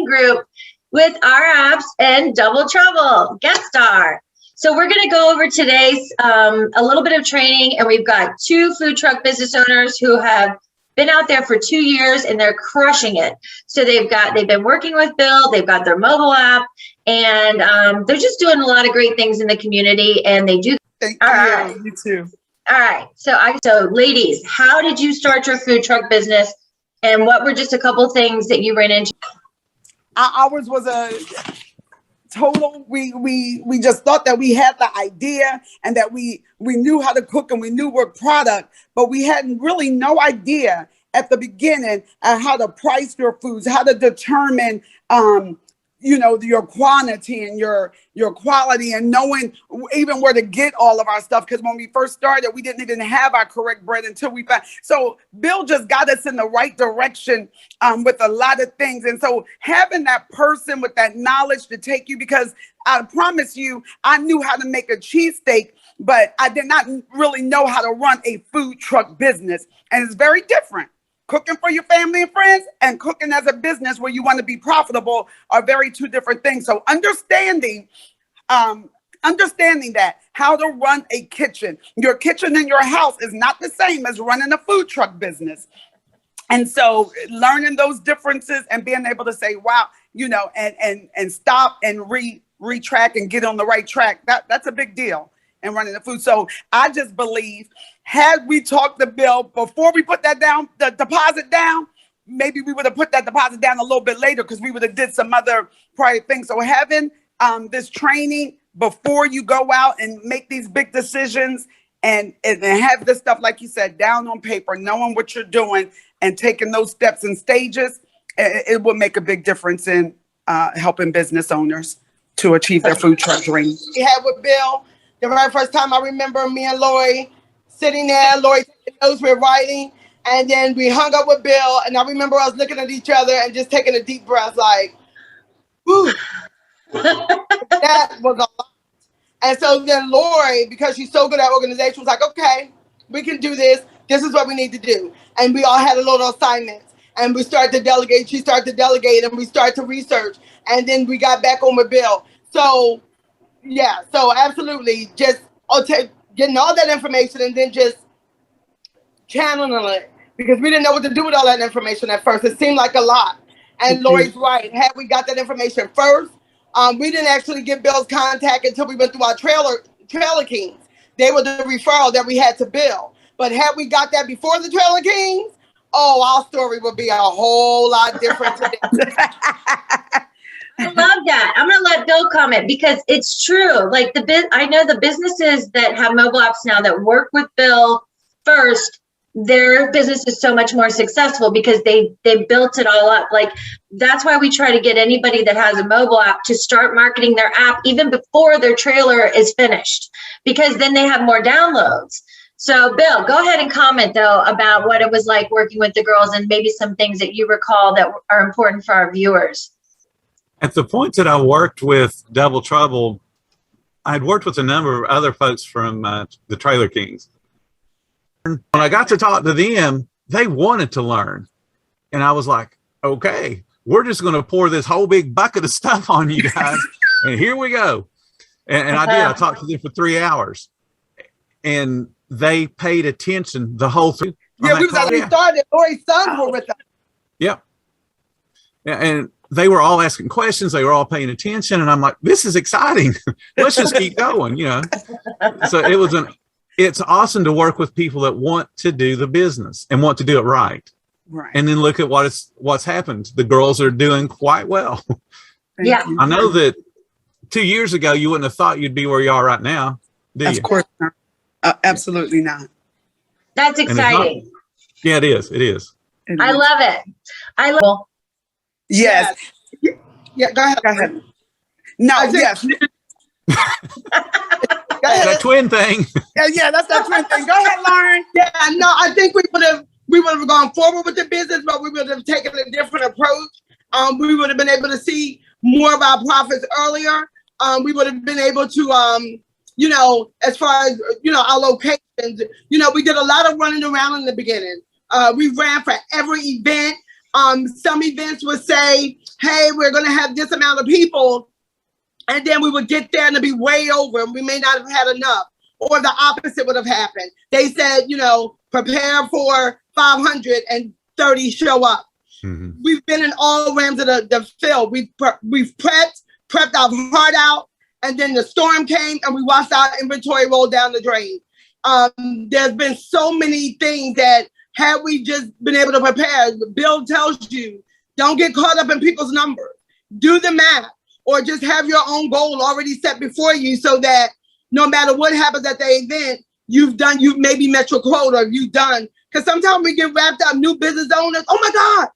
training group with OurApps and Double Trouble guest star. So we're going to go over today's a little bit of training, and we've got 2 food truck business owners who have been out there for 2 years and they're crushing it. So they've been working with Bill, they've got their mobile app, and they're just doing a lot of great things in the community, and they do. Thank you. Right. You too. All right. So ladies, how did you start your food truck business, and what were just a couple things that you ran into? Ours was a total, we just thought that we had the idea and that we knew how to cook and we knew what product, but we had really no idea at the beginning how to price your foods, how to determine your quantity and your quality, and knowing even where to get all of our stuff. Because when we first started, we didn't even have our correct bread until we found. So Bill just got us in the right direction with a lot of things. And so having that person with that knowledge to take you, because I promise you, I knew how to make a cheesesteak, but I did not really know how to run a food truck business. And it's very different. Cooking for your family and friends and cooking as a business where you want to be profitable are very 2 different things. So understanding that how to run a kitchen, your kitchen in your house is not the same as running a food truck business. And so learning those differences and being able to say, wow, and stop and retrack and get on the right track. That's a big deal in running the food. So I just believe, had we talked to Bill before we put that down, the deposit down, maybe we would have put that deposit down a little bit later, because we would have did some other prior things. So having this training before you go out and make these big decisions and have this stuff, like you said, down on paper, knowing what you're doing and taking those steps and stages, it will make a big difference in helping business owners to achieve their food truck dream. We had with Bill, the very first time I remember me and Loree sitting there, Loree taking notes, we're writing, and then we hung up with Bill, and I remember us looking at each other and just taking a deep breath, like, whew. That was a lot. And so then Loree, because she's so good at organization, was like, okay, we can do this. This is what we need to do. And we all had a little assignments, and we started to delegate. She started to delegate, and we started to research, and then we got back on with Bill. So, yeah, so absolutely, just getting all that information and then just channeling it, because we didn't know what to do with all that information at first. It seemed like a lot. And Loree's right. Had we got that information first, we didn't actually get Bill's contact until we went through our Trailer Kings. They were the referral that we had to Bill. But had we got that before the Trailer Kings, our story would be a whole lot different today. I love that. I'm going to let Bill comment, because it's true. Like I know the businesses that have mobile apps now that work with Bill first, their business is so much more successful because they built it all up. Like, that's why we try to get anybody that has a mobile app to start marketing their app even before their trailer is finished, because then they have more downloads. So Bill, go ahead and comment though about what it was like working with the girls, and maybe some things that you recall that are important for our viewers. At the point that I worked with Double Trouble, I'd worked with a number of other folks from the Trailer Kings. When I got to talk to them, they wanted to learn. And I was like, okay, we're just going to pour this whole big bucket of stuff on you guys. And here we go. And I did. I talked to them for 3 hours. And they paid attention the whole thing. Yeah, we started. Loree's sons were with us. Yep. Yeah, and they were all asking questions. They were all paying attention. And I'm like, this is exciting. Let's just keep going, So it's awesome to work with people that want to do the business and want to do it right. Right. And then look at what's happened. The girls are doing quite well. Yeah. I know that 2 years ago, you wouldn't have thought you'd be where you are right now, do you? Of course not. Absolutely not. That's exciting. Yeah, it is. It is. I love it. I love it. Yes. Yeah, go ahead. No, yes. That twin thing. Yeah, that's that twin thing. Go ahead, Lauren. Yeah, no, I think we would have gone forward with the business, but we would have taken a different approach. We would have been able to see more of our profits earlier. We would have been able to, as far as, our locations, we did a lot of running around in the beginning. We ran for every event. Some events would say, hey, we're going to have this amount of people. And then we would get there and it'd be way over and we may not have had enough. Or the opposite would have happened. They said, prepare for 530 show up. Mm-hmm. We've been in all realms of the field. We've prepped our heart out, and then the storm came and we watched our inventory roll down the drain. There's been so many things that had we just been able to prepare, Bill tells you, don't get caught up in people's numbers. Do the math, or just have your own goal already set before you so that no matter what happens at the event, you've maybe met your quota, you've done. Because sometimes we get wrapped up, new business owners, oh my God,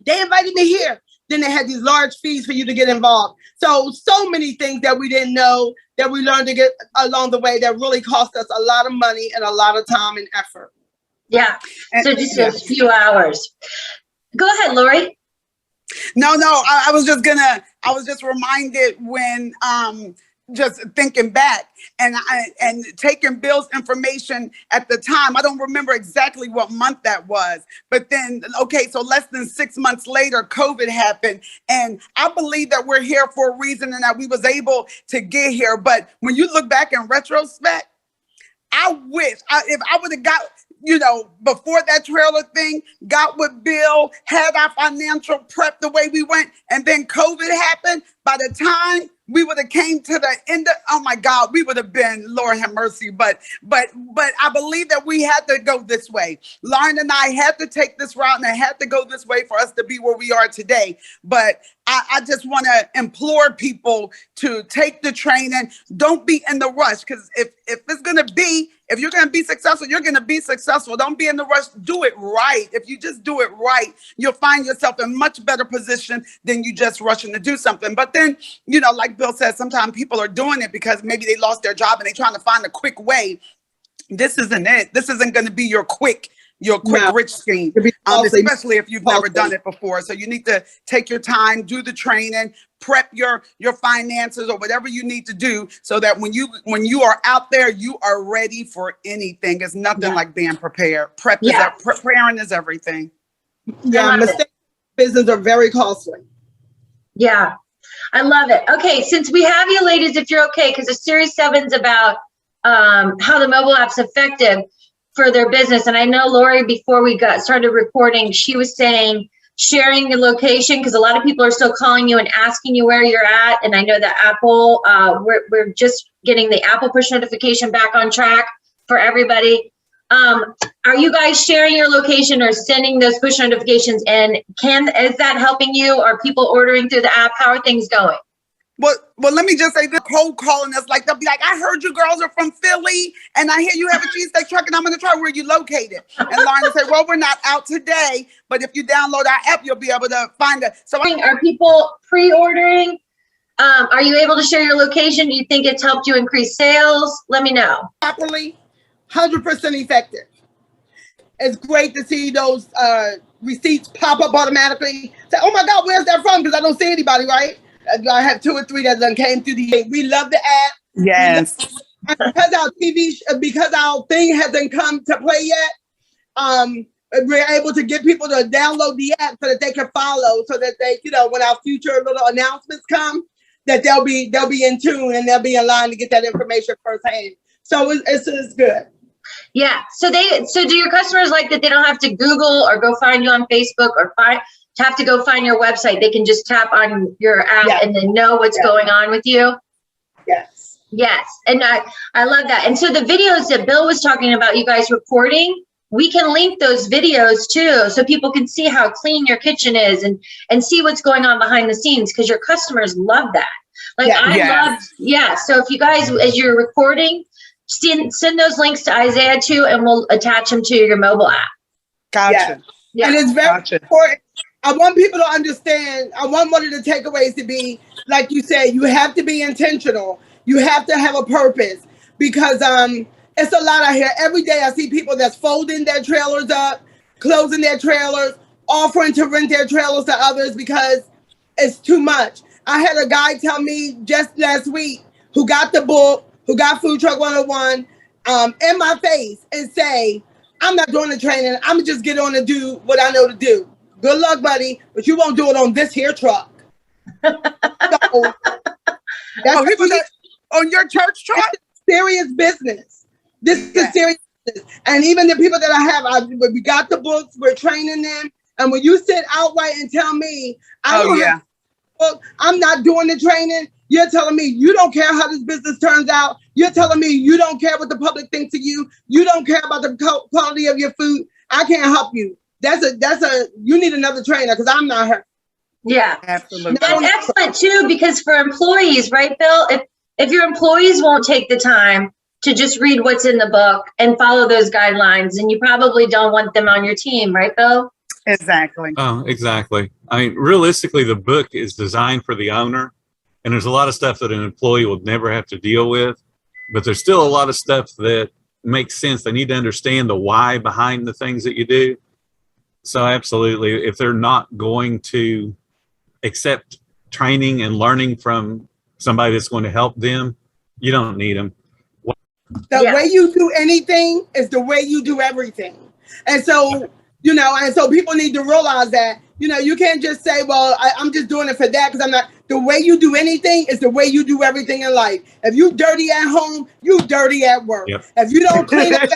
they invited me here. Then they had these large fees for you to get involved. So many things that we didn't know that we learned to get along the way that really cost us a lot of money and a lot of time and effort. Yeah, so just a few hours. Go ahead, Loree. No, I was just reminded when, just thinking back and taking Bill's information at the time. I don't remember exactly what month that was, but then, so less than 6 months later, COVID happened. And I believe that we're here for a reason and that we was able to get here. But when you look back in retrospect, I wish if I would have got, before that trailer thing, got with Bill, had our financial prep the way we went, and then COVID happened. By the time we would have came to the end of, oh my God, we would have been, Lord have mercy. But I believe that we had to go this way. Lauren and I had to take this route and I had to go this way for us to be where we are today. But I just want to implore people to take the training. Don't be in the rush, because if you're going to be successful, you're going to be successful. Don't be in the rush. Do it right. If you just do it right, you'll find yourself in much better position than you just rushing to do something. But then, like Bill said, sometimes people are doing it because maybe they lost their job and they're trying to find a quick way. This isn't it. This isn't going to be your quick rich scheme, especially if you've never done it before. So you need to take your time, do the training, prep your finances or whatever you need to do so that when you are out there, you are ready for anything. It's nothing like being prepared. Preparing is everything. Yeah, mistakes in business are very costly. Yeah, I love it. Okay, since we have you ladies, if you're okay, because the Series 7's about how the mobile app's effective for their business. And I know Loree, before we started recording, she was saying sharing your location, because a lot of people are still calling you and asking you where you're at. And I know that Apple, we're just getting the Apple push notification back on track for everybody. Are you guys sharing your location or sending those push notifications? And is that helping you? Are people ordering through the app? How are things going? Well, let me just say, the cold calling us, they'll be like, I heard you girls are from Philly and I hear you have a cheesesteak truck and I'm going to try where you located. And Lauren will say, well, we're not out today, but if you download our app, you'll be able to find it. So are people pre-ordering? Are you able to share your location? Do you think it's helped you increase sales? Let me know. Properly, 100% effective. It's great to see those receipts pop up automatically. Say, oh my God, where's that from? Because I don't see anybody, right? I have 2 or 3 that done came through the. We love the app. Yes. Because our thing hasn't come to play yet. We're able to get people to download the app so that they can follow, so that they, when our future little announcements come, that they'll be in tune and they'll be in line to get that information firsthand. So it's good. Yeah. So do your customers like that? They don't have to Google or go find you on Facebook or have to go find your website. They can just tap on your app and then know what's going on with you. Yes. Yes. And I love that. And so the videos that Bill was talking about, you guys recording, we can link those videos too, so people can see how clean your kitchen is and see what's going on behind the scenes, because your customers love that. So if you guys, as you're recording, send those links to Isaiah too, and we'll attach them to your mobile app. Gotcha. Yeah. And it's very important. I want people to understand. I want one of the takeaways to be, like you said, you have to be intentional. You have to have a purpose, because it's a lot out here. Every day I see people that's folding their trailers up, closing their trailers, offering to rent their trailers to others because it's too much. I had a guy tell me just last week who got the book, who got Food Truck 101, in my face and say, I'm not doing the training. I'm just get on and do what I know to do. Good luck, buddy, but you won't do it on this here truck. So, on your church truck? Serious business. This is serious business. And even the people that I have, we got the books, we're training them. And when you sit outright and tell me, I'm not doing the training, you're telling me you don't care how this business turns out. You're telling me you don't care what the public thinks of you. You don't care about the quality of your food. I can't help you. You need another trainer because I'm not her. Yeah, absolutely. That's excellent too, because for employees, right, Bill? If your employees won't take the time to just read what's in the book and follow those guidelines, then you probably don't want them on your team, right, Bill? Exactly. Oh, exactly. I mean, realistically, the book is designed for the owner, and there's a lot of stuff that an employee will never have to deal with, but there's still a lot of stuff that makes sense. They need to understand the why behind the things that you do. So absolutely, if they're not going to accept training and learning from somebody that's going to help them, you don't need them. The way you do anything is the way you do everything. And so, so people need to realize that, you can't just say, well, I'm just doing it for that because I'm not. The way you do anything is the way you do everything in life. If you dirty at home, you dirty at work. Yep. If you don't clean up,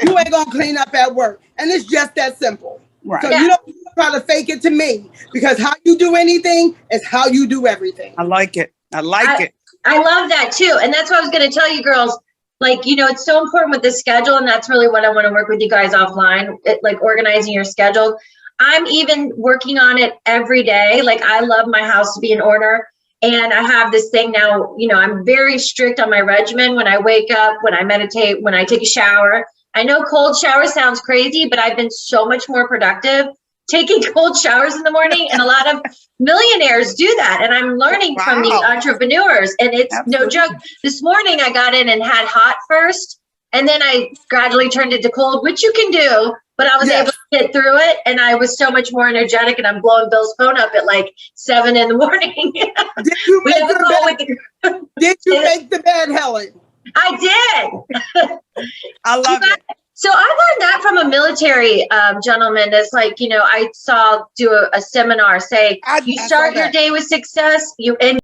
you ain't going to clean up at work. And it's just that simple. Right. So you don't try to fake it to me, because how you do anything is how you do everything. I like it. I love that too. And that's what I was going to tell you girls. Like, it's so important with the schedule. And that's really what I want to work with you guys offline, like organizing your schedule. I'm even working on it every day. Like, I love my house to be in order. And I have this thing now, I'm very strict on my regimen when I wake up, when I meditate, when I take a shower. I know cold shower sounds crazy, but I've been so much more productive taking cold showers in the morning. And a lot of millionaires do that. And I'm learning from these entrepreneurs. And it's no joke. This morning I got in and had hot first, and then I gradually turned it to cold, which you can do, but I was able to get through it. And I was so much more energetic, and I'm blowing Bill's phone up at like 7 a.m. Did you make the bed, Helen? I did. I love it. So I learned that from a military gentleman. That's like, I saw do a seminar say, you start your day with success, you end